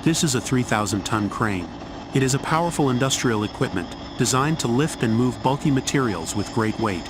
This is a 3,000-ton crane. It is a powerful industrial equipment designed to lift and move bulky materials with great weight.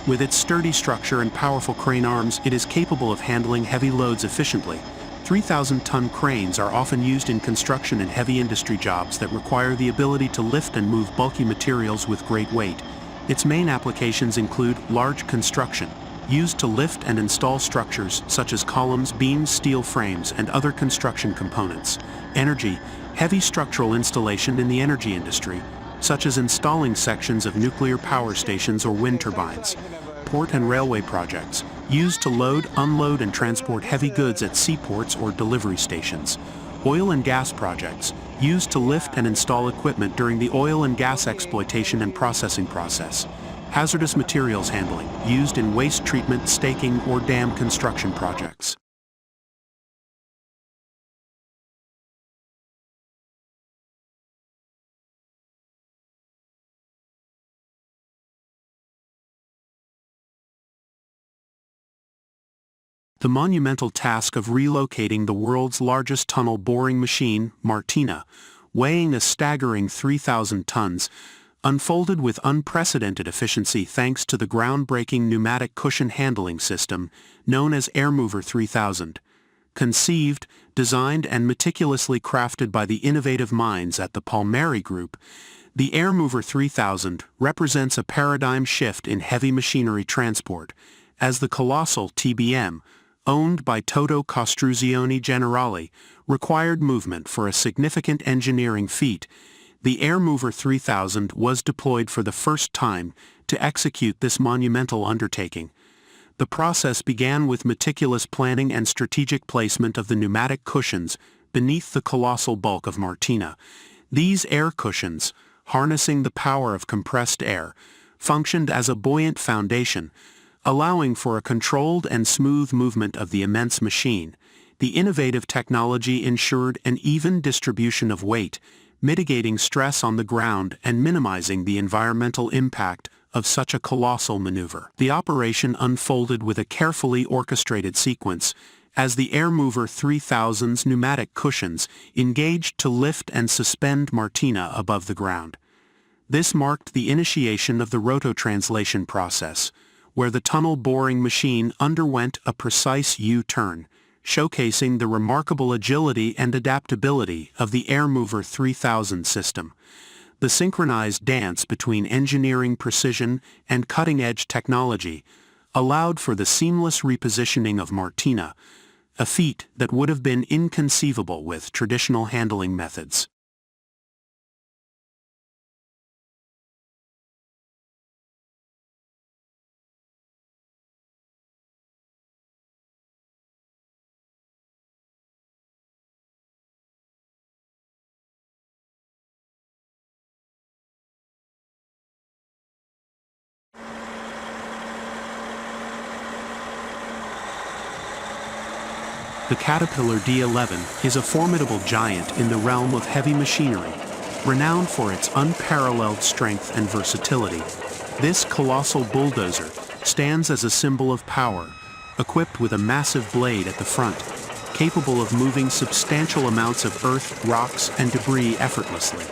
With its sturdy structure and powerful crane arms, it is capable of handling heavy loads efficiently. 3,000-ton cranes are often used in construction and heavy industry jobs that require the ability to lift and move bulky materials with great weight. Its main applications include large construction, used to lift and install structures such as columns, beams, steel frames, and other construction components. Energy, heavy structural installation in the energy industry, such as installing sections of nuclear power stations or wind turbines. Port and railway projects, used to load, unload, and transport heavy goods at seaports or delivery stations. Oil and gas projects, used to lift and install equipment during the oil and gas exploitation and processing process. Hazardous materials handling, used in waste treatment, staking, or dam construction projects. The monumental task of relocating the world's largest tunnel boring machine, Martina, weighing a staggering 3,000 tons, unfolded with unprecedented efficiency thanks to the groundbreaking pneumatic cushion handling system known as AirMover 3000. Conceived, designed, and meticulously crafted by the innovative minds at the Palmieri Group, the AirMover 3000 represents a paradigm shift in heavy machinery transport, as the colossal TBM, owned by Toto Costruzioni Generali, required movement for a significant engineering feat. The AirMover 3000 was deployed for the first time to execute this monumental undertaking. The process began with meticulous planning and strategic placement of the pneumatic cushions beneath the colossal bulk of Martina. These air cushions, harnessing the power of compressed air, functioned as a buoyant foundation, allowing for a controlled and smooth movement of the immense machine. The innovative technology ensured an even distribution of weight, mitigating stress on the ground and minimizing the environmental impact of such a colossal maneuver. The operation unfolded with a carefully orchestrated sequence, as the AirMover 3000's pneumatic cushions engaged to lift and suspend Martina above the ground. This marked the initiation of the rototranslation process, where the tunnel boring machine underwent a precise U-turn, showcasing the remarkable agility and adaptability of the AirMover 3000 system. The synchronized dance between engineering precision and cutting-edge technology allowed for the seamless repositioning of Martina, a feat that would have been inconceivable with traditional handling methods. The Caterpillar D11 is a formidable giant in the realm of heavy machinery, renowned for its unparalleled strength and versatility. This colossal bulldozer stands as a symbol of power, equipped with a massive blade at the front, capable of moving substantial amounts of earth, rocks, and debris effortlessly.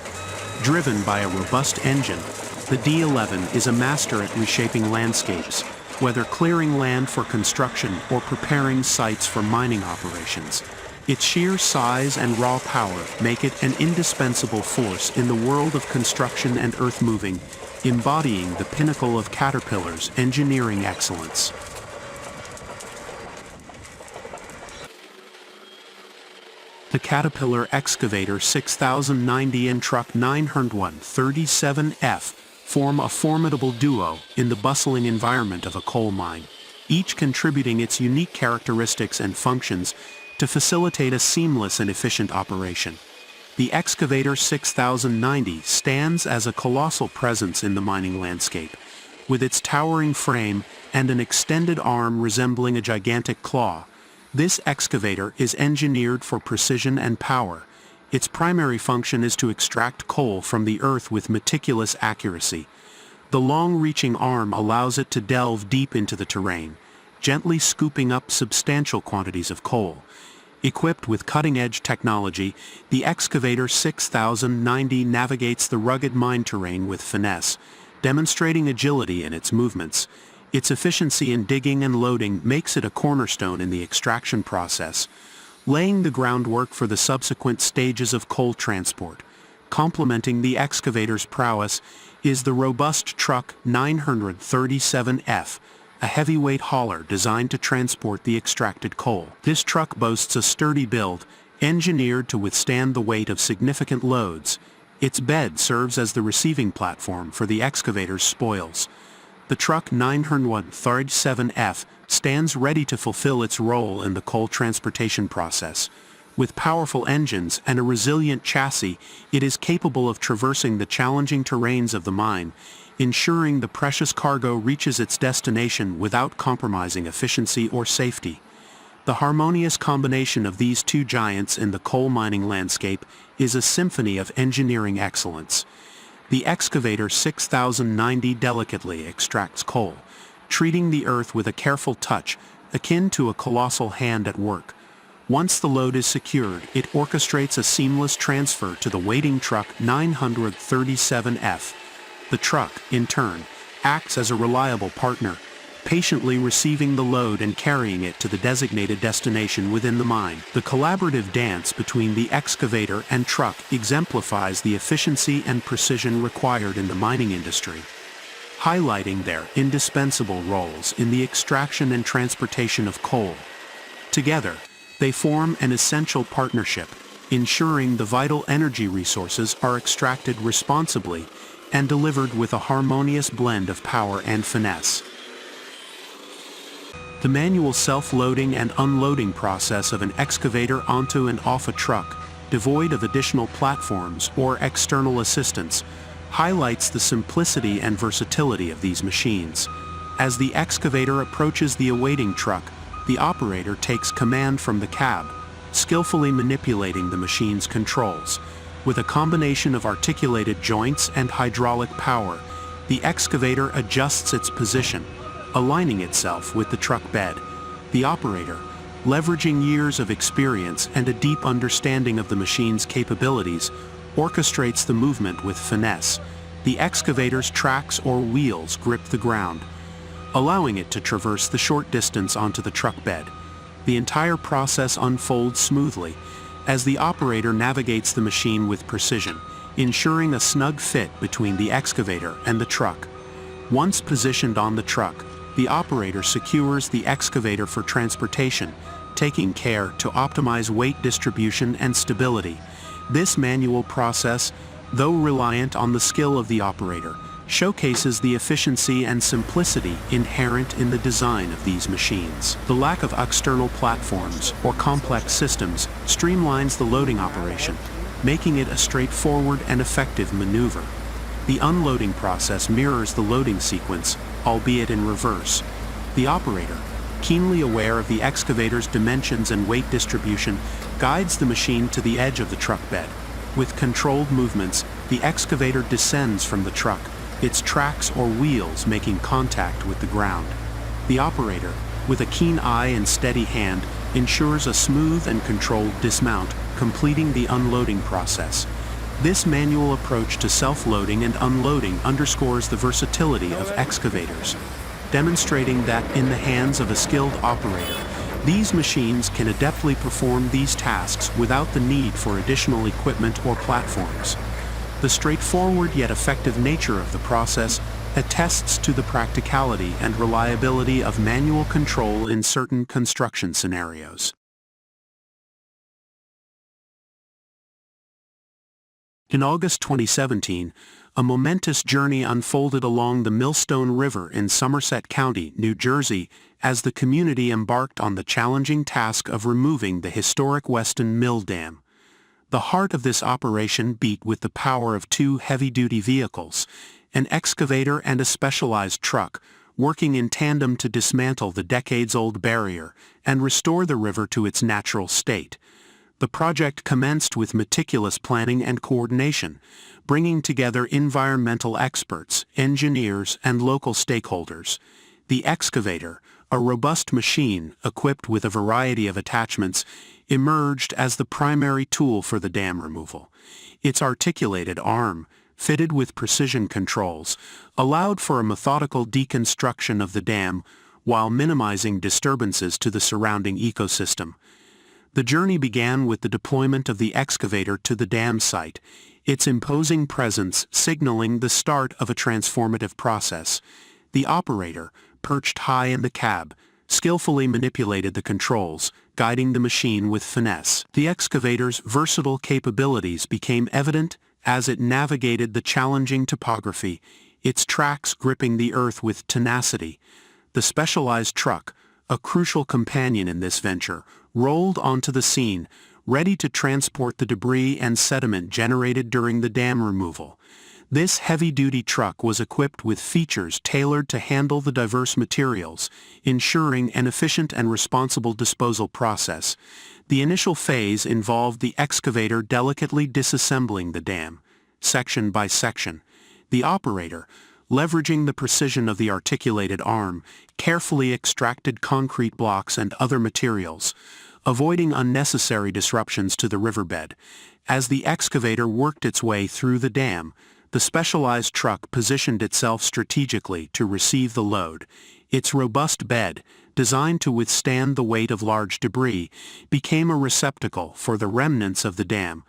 Driven by a robust engine, the D11 is a master at reshaping landscapes, whether clearing land for construction or preparing sites for mining operations. Its sheer size and raw power make it an indispensable force in the world of construction and earth-moving, embodying the pinnacle of Caterpillar's engineering excellence. The Caterpillar Excavator 6090 and Truck 937F form a formidable duo in the bustling environment of a coal mine, each contributing its unique characteristics and functions to facilitate a seamless and efficient operation. The Excavator 6090 stands as a colossal presence in the mining landscape, with its towering frame and an extended arm resembling a gigantic claw. This excavator is engineered for precision and power. Its primary function is to extract coal from the earth with meticulous accuracy. The long-reaching arm allows it to delve deep into the terrain, gently scooping up substantial quantities of coal. Equipped with cutting-edge technology, the Excavator 6090 navigates the rugged mine terrain with finesse, demonstrating agility in its movements. Its efficiency in digging and loading makes it a cornerstone in the extraction process, laying the groundwork for the subsequent stages of coal transport. Complementing the excavator's prowess is the robust Truck 937F, a heavyweight hauler designed to transport the extracted coal. This truck boasts a sturdy build, engineered to withstand the weight of significant loads. Its bed serves as the receiving platform for the excavator's spoils. The Truck 937F stands ready to fulfill its role in the coal transportation process. With powerful engines and a resilient chassis, it is capable of traversing the challenging terrains of the mine, ensuring the precious cargo reaches its destination without compromising efficiency or safety. The harmonious combination of these two giants in the coal mining landscape is a symphony of engineering excellence. The Excavator 6090 delicately extracts coal, treating the earth with a careful touch, akin to a colossal hand at work. Once the load is secured, it orchestrates a seamless transfer to the waiting Truck 937F. The truck, in turn, acts as a reliable partner, patiently receiving the load and carrying it to the designated destination within the mine. The collaborative dance between the excavator and truck exemplifies the efficiency and precision required in the mining industry, highlighting their indispensable roles in the extraction and transportation of coal. Together, they form an essential partnership, ensuring the vital energy resources are extracted responsibly and delivered with a harmonious blend of power and finesse. The manual self-loading and unloading process of an excavator onto and off a truck, devoid of additional platforms or external assistance, highlights the simplicity and versatility of these machines. As the excavator approaches the awaiting truck, the operator takes command from the cab, skillfully manipulating the machine's controls. With a combination of articulated joints and hydraulic power, the excavator adjusts its position, aligning itself with the truck bed. The operator, leveraging years of experience and a deep understanding of the machine's capabilities, orchestrates the movement with finesse. The excavator's tracks or wheels grip the ground, allowing it to traverse the short distance onto the truck bed. The entire process unfolds smoothly as the operator navigates the machine with precision, ensuring a snug fit between the excavator and the truck. Once positioned on the truck, the operator secures the excavator for transportation, taking care to optimize weight distribution and stability. This manual process, though reliant on the skill of the operator, showcases the efficiency and simplicity inherent in the design of these machines. The lack of external platforms or complex systems streamlines the loading operation, making it a straightforward and effective maneuver. The unloading process mirrors the loading sequence, albeit in reverse. The operator, keenly aware of the excavator's dimensions and weight distribution, guides the machine to the edge of the truck bed. With controlled movements, the excavator descends from the truck, its tracks or wheels making contact with the ground. The operator, with a keen eye and steady hand, ensures a smooth and controlled dismount, completing the unloading process. This manual approach to self-loading and unloading underscores the versatility of excavators, demonstrating that in the hands of a skilled operator, these machines can adeptly perform these tasks without the need for additional equipment or platforms. The straightforward yet effective nature of the process attests to the practicality and reliability of manual control in certain construction scenarios. In August 2017, a momentous journey unfolded along the Millstone River in Somerset County, New Jersey, as the community embarked on the challenging task of removing the historic Weston Mill Dam. The heart of this operation beat with the power of two heavy-duty vehicles, an excavator and a specialized truck, working in tandem to dismantle the decades-old barrier and restore the river to its natural state. The project commenced with meticulous planning and coordination, bringing together environmental experts, engineers, and local stakeholders. The excavator, a robust machine equipped with a variety of attachments emerged as the primary tool for the dam removal. Its articulated arm, fitted with precision controls, allowed for a methodical deconstruction of the dam while minimizing disturbances to the surrounding ecosystem. The journey began with the deployment of the excavator to the dam site, its imposing presence signaling the start of a transformative process. The operator, perched high in the cab, skillfully manipulated the controls, guiding the machine with finesse. The excavator's versatile capabilities became evident as it navigated the challenging topography, its tracks gripping the earth with tenacity. The specialized truck, a crucial companion in this venture, rolled onto the scene, ready to transport the debris and sediment generated during the dam removal. This heavy-duty truck was equipped with features tailored to handle the diverse materials, ensuring an efficient and responsible disposal process. The initial phase involved the excavator delicately disassembling the dam, section by section. The operator, leveraging the precision of the articulated arm, carefully extracted concrete blocks and other materials, avoiding unnecessary disruptions to the riverbed. As the excavator worked its way through the dam, the specialized truck positioned itself strategically to receive the load. Its robust bed, designed to withstand the weight of large debris, became a receptacle for the remnants of the dam,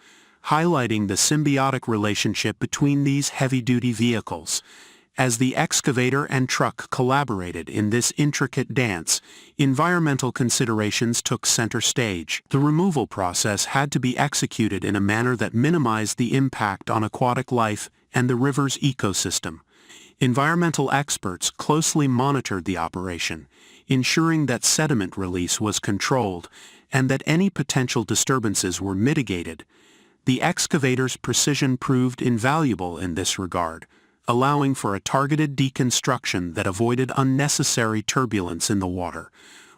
highlighting the symbiotic relationship between these heavy-duty vehicles. As the excavator and truck collaborated in this intricate dance, environmental considerations took center stage. The removal process had to be executed in a manner that minimized the impact on aquatic life and the river's ecosystem. Environmental experts closely monitored the operation, ensuring that sediment release was controlled and that any potential disturbances were mitigated. The excavator's precision proved invaluable in this regard, allowing for a targeted deconstruction that avoided unnecessary turbulence in the water.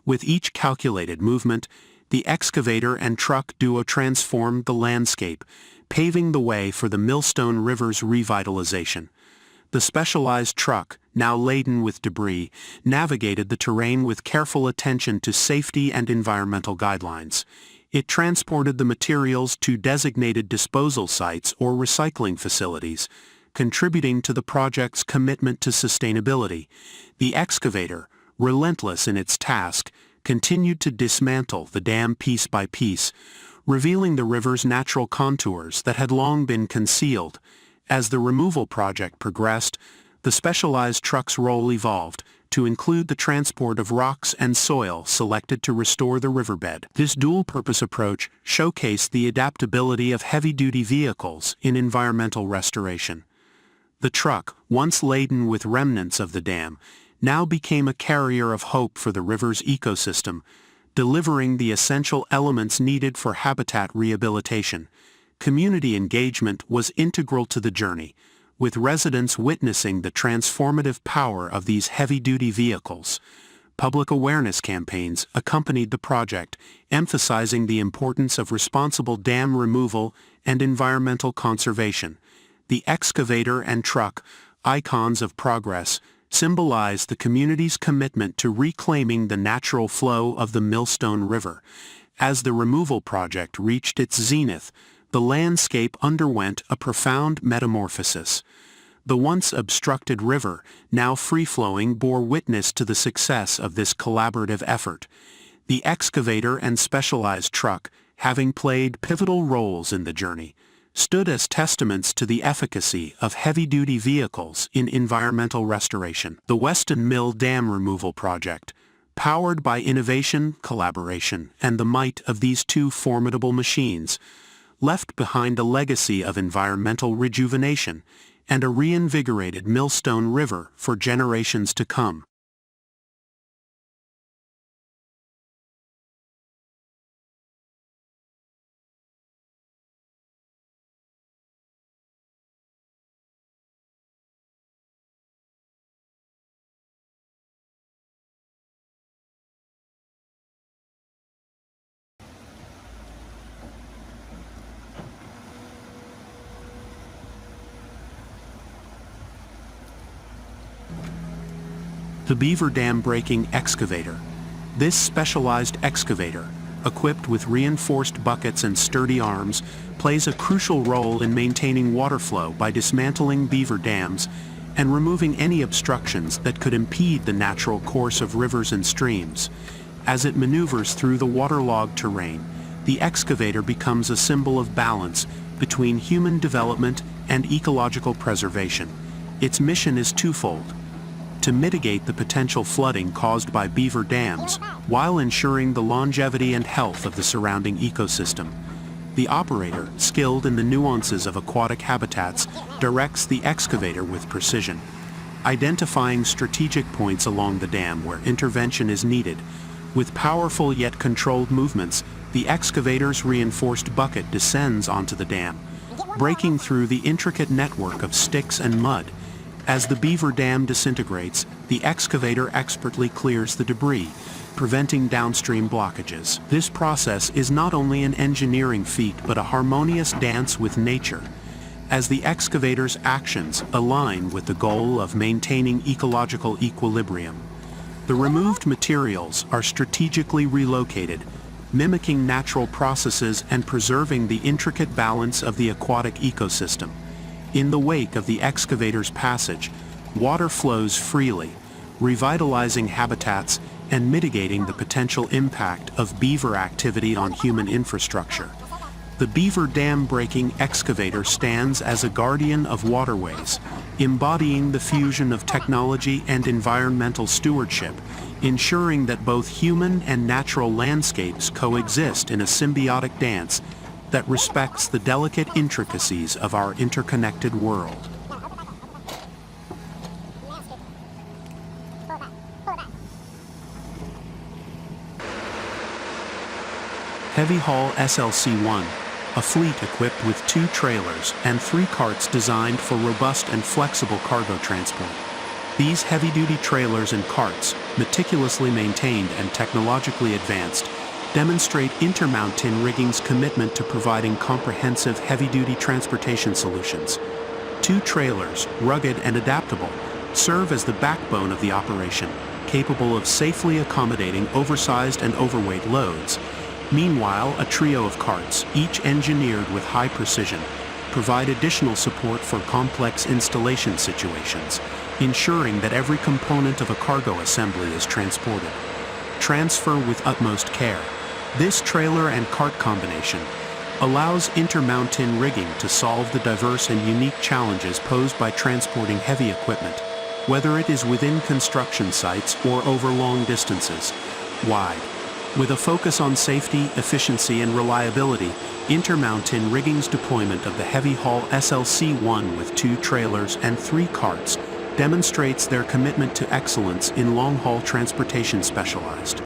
With each calculated movement, the excavator and truck duo transformed the landscape, paving the way for the Millstone River's revitalization. The specialized truck, now laden with debris, navigated the terrain with careful attention to safety and environmental guidelines. It transported the materials to designated disposal sites or recycling facilities, contributing to the project's commitment to sustainability. The excavator, relentless in its task, continued to dismantle the dam piece by piece, revealing the river's natural contours that had long been concealed. As the removal project progressed, the specialized truck's role evolved to include the transport of rocks and soil selected to restore the riverbed. This dual-purpose approach showcased the adaptability of heavy-duty vehicles in environmental restoration. The truck, once laden with remnants of the dam, now became a carrier of hope for the river's ecosystem, delivering the essential elements needed for habitat rehabilitation. Community engagement was integral to the journey, with residents witnessing the transformative power of these heavy-duty vehicles. Public awareness campaigns accompanied the project, emphasizing the importance of responsible dam removal and environmental conservation. The excavator and truck, icons of progress, symbolized the community's commitment to reclaiming the natural flow of the Millstone River. As the removal project reached its zenith, the landscape underwent a profound metamorphosis. The once obstructed river, now free-flowing, bore witness to the success of this collaborative effort. The excavator and specialized truck, having played pivotal roles in the journey, stood as testaments to the efficacy of heavy-duty vehicles in environmental restoration. The Weston Mill Dam removal project, powered by innovation, collaboration, and the might of these two formidable machines, left behind a legacy of environmental rejuvenation and a reinvigorated Millstone River for generations to come. The Beaver Dam Breaking Excavator. This specialized excavator, equipped with reinforced buckets and sturdy arms, plays a crucial role in maintaining water flow by dismantling beaver dams and removing any obstructions that could impede the natural course of rivers and streams. As it maneuvers through the waterlogged terrain, the excavator becomes a symbol of balance between human development and ecological preservation. Its mission is twofold: to mitigate the potential flooding caused by beaver dams while ensuring the longevity and health of the surrounding ecosystem. The operator, skilled in the nuances of aquatic habitats, directs the excavator with precision, identifying strategic points along the dam where intervention is needed. With powerful yet controlled movements, the excavator's reinforced bucket descends onto the dam, breaking through the intricate network of sticks and mud. As the beaver dam disintegrates, the excavator expertly clears the debris, preventing downstream blockages. This process is not only an engineering feat but a harmonious dance with nature, as the excavator's actions align with the goal of maintaining ecological equilibrium. The removed materials are strategically relocated, mimicking natural processes and preserving the intricate balance of the aquatic ecosystem. In the wake of the excavator's passage, water flows freely, revitalizing habitats and mitigating the potential impact of beaver activity on human infrastructure. The Beaver Dam Breaking Excavator stands as a guardian of waterways, embodying the fusion of technology and environmental stewardship, ensuring that both human and natural landscapes coexist in a symbiotic dance that respects the delicate intricacies of our interconnected world. Heavy Haul SLC-1, a fleet equipped with 2 trailers and 3 carts designed for robust and flexible cargo transport. These heavy-duty trailers and carts, meticulously maintained and technologically advanced, demonstrate Intermountain Rigging's commitment to providing comprehensive heavy-duty transportation solutions. 2 trailers, rugged and adaptable, serve as the backbone of the operation, capable of safely accommodating oversized and overweight loads. Meanwhile, a trio of carts, each engineered with high precision, provide additional support for complex installation situations, ensuring that every component of a cargo assembly is transported. Transfer with utmost care. This trailer and cart combination allows Intermountain Rigging to solve the diverse and unique challenges posed by transporting heavy equipment, whether it is within construction sites or over long distances. Wide. With a focus on safety, efficiency, and reliability, Intermountain Rigging's deployment of the Heavy Haul SLC-1 with 2 trailers and 3 carts demonstrates their commitment to excellence in long-haul transportation specialized.